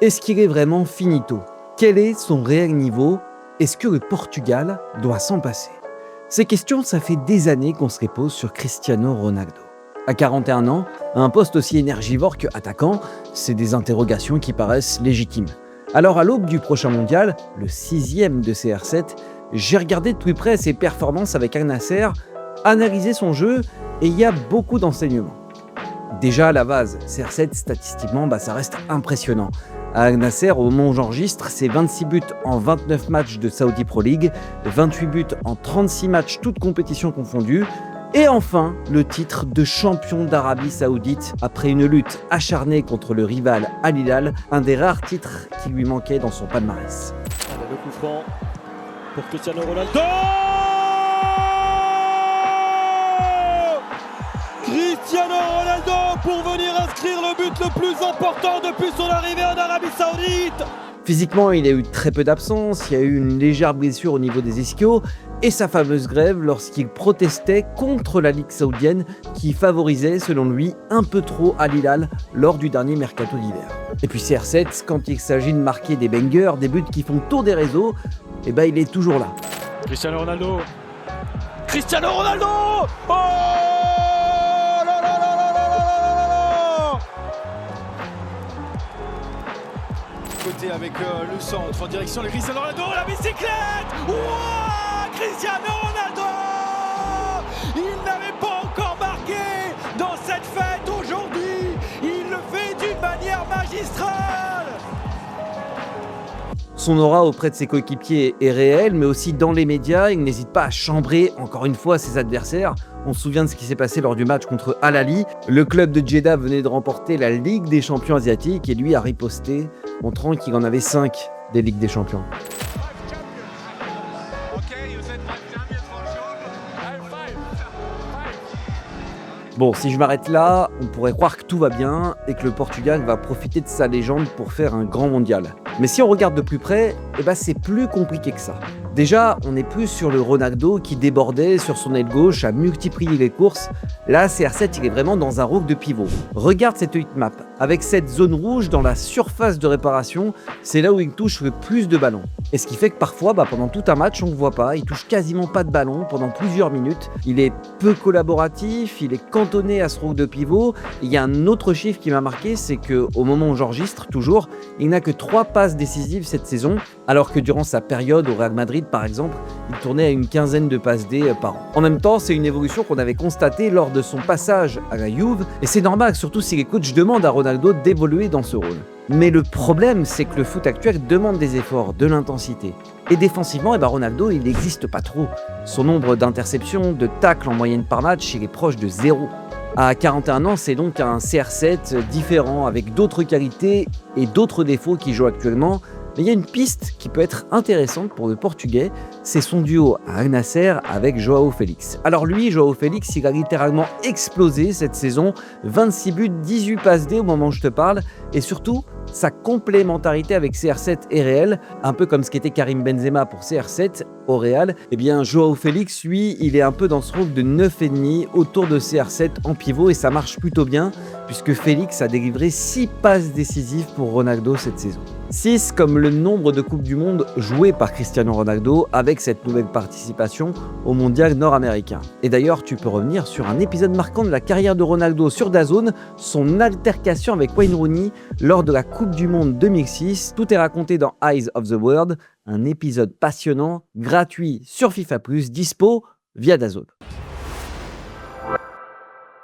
Est-ce qu'il est vraiment finito? Quel est son réel niveau? Est-ce que le Portugal doit s'en passer? Ces questions, ça fait des années qu'on se les pose sur Cristiano Ronaldo. À 41 ans, à un poste aussi énergivore que attaquant, c'est des interrogations qui paraissent légitimes. Alors à l'aube du prochain mondial, le 6e de CR7, j'ai regardé de plus près ses performances avec Al Nassr, analysé son jeu et il y a beaucoup d'enseignements. Déjà à la base, CR7 statistiquement, ça reste impressionnant. À Al Nassr, au moment où j'enregistre, c'est 26 buts en 29 matchs de Saudi Pro League, 28 buts en 36 matchs toutes compétitions confondues, et enfin le titre de champion d'Arabie Saoudite après une lutte acharnée contre le rival Al Hilal, un des rares titres qui lui manquait dans son palmarès. Le coup franc pour Cristiano Ronaldo. Cristiano Ronaldo pour venir inscrire le but le plus important depuis son arrivée en Arabie Saoudite. Physiquement, il a eu très peu d'absence, il y a eu une légère blessure au niveau des ischios et sa fameuse grève lorsqu'il protestait contre la Ligue saoudienne qui favorisait, selon lui, un peu trop Al Hilal lors du dernier mercato d'hiver. Et puis CR7, quand il s'agit de marquer des bangers, des buts qui font tour des réseaux, il est toujours là. Cristiano Ronaldo. Cristiano Ronaldo. Oh côté avec le centre en direction de Cristiano Ronaldo, la bicyclette. Wow, Cristiano Ronaldo. Il n'avait pas encore marqué dans cette fête aujourd'hui. Il le fait d'une manière magistrale. Son aura auprès de ses coéquipiers est réelle, mais aussi dans les médias, il n'hésite pas à chambrer encore une fois ses adversaires. On se souvient de ce qui s'est passé lors du match contre Al Ahly. Le club de Jeddah venait de remporter la Ligue des champions asiatiques et lui a riposté, montrant qu'il en avait 5 des Ligues des champions. Bon, si je m'arrête là, on pourrait croire que tout va bien et que le Portugal va profiter de sa légende pour faire un grand mondial. Mais si on regarde de plus près, c'est plus compliqué que ça. Déjà, on est plus sur le Ronaldo qui débordait sur son aile gauche à multiplier les courses. Là, CR7, il est vraiment dans un rôle de pivot. Regarde cette heatmap. Avec cette zone rouge dans la surface de réparation, c'est là où il touche le plus de ballons. Et ce qui fait que parfois, pendant tout un match, on ne le voit pas. Il touche quasiment pas de ballon pendant plusieurs minutes. Il est peu collaboratif, il est cantonné à ce rôle de pivot. Il y a un autre chiffre qui m'a marqué, c'est qu'au moment où j'enregistre, toujours, il n'a que 3 passes décisives cette saison, alors que durant sa période au Real Madrid, par exemple, il tournait à une quinzaine de passes D par an. En même temps, c'est une évolution qu'on avait constatée lors de son passage à la Juve, et c'est normal, surtout si les coachs demandent à Ronaldo d'évoluer dans ce rôle. Mais le problème, c'est que le foot actuel demande des efforts, de l'intensité. Et défensivement, Ronaldo, il n'existe pas trop. Son nombre d'interceptions, de tacles en moyenne par match, il est proche de 0. À 41 ans, c'est donc un CR7 différent, avec d'autres qualités et d'autres défauts qui joue actuellement. Mais il y a une piste qui peut être intéressante pour le Portugais, c'est son duo à Al Nassr avec João Félix. Alors lui, João Félix, il a littéralement explosé cette saison, 26 buts, 18 passes D au moment où je te parle, et surtout, sa complémentarité avec CR7 est réelle, un peu comme ce qu'était Karim Benzema pour CR7 au Real. João Félix, lui, il est un peu dans ce rôle de 9,5 autour de CR7 en pivot et ça marche plutôt bien puisque Félix a délivré 6 passes décisives pour Ronaldo cette saison. 6 comme le nombre de Coupes du Monde jouées par Cristiano Ronaldo avec cette nouvelle participation au Mondial nord-américain. Et d'ailleurs, tu peux revenir sur un épisode marquant de la carrière de Ronaldo sur DAZN, son altercation avec Wayne Rooney lors de la Coupe du Monde 2006. Tout est raconté dans Eyes of the World, un épisode passionnant, gratuit sur FIFA+, dispo via DAZN.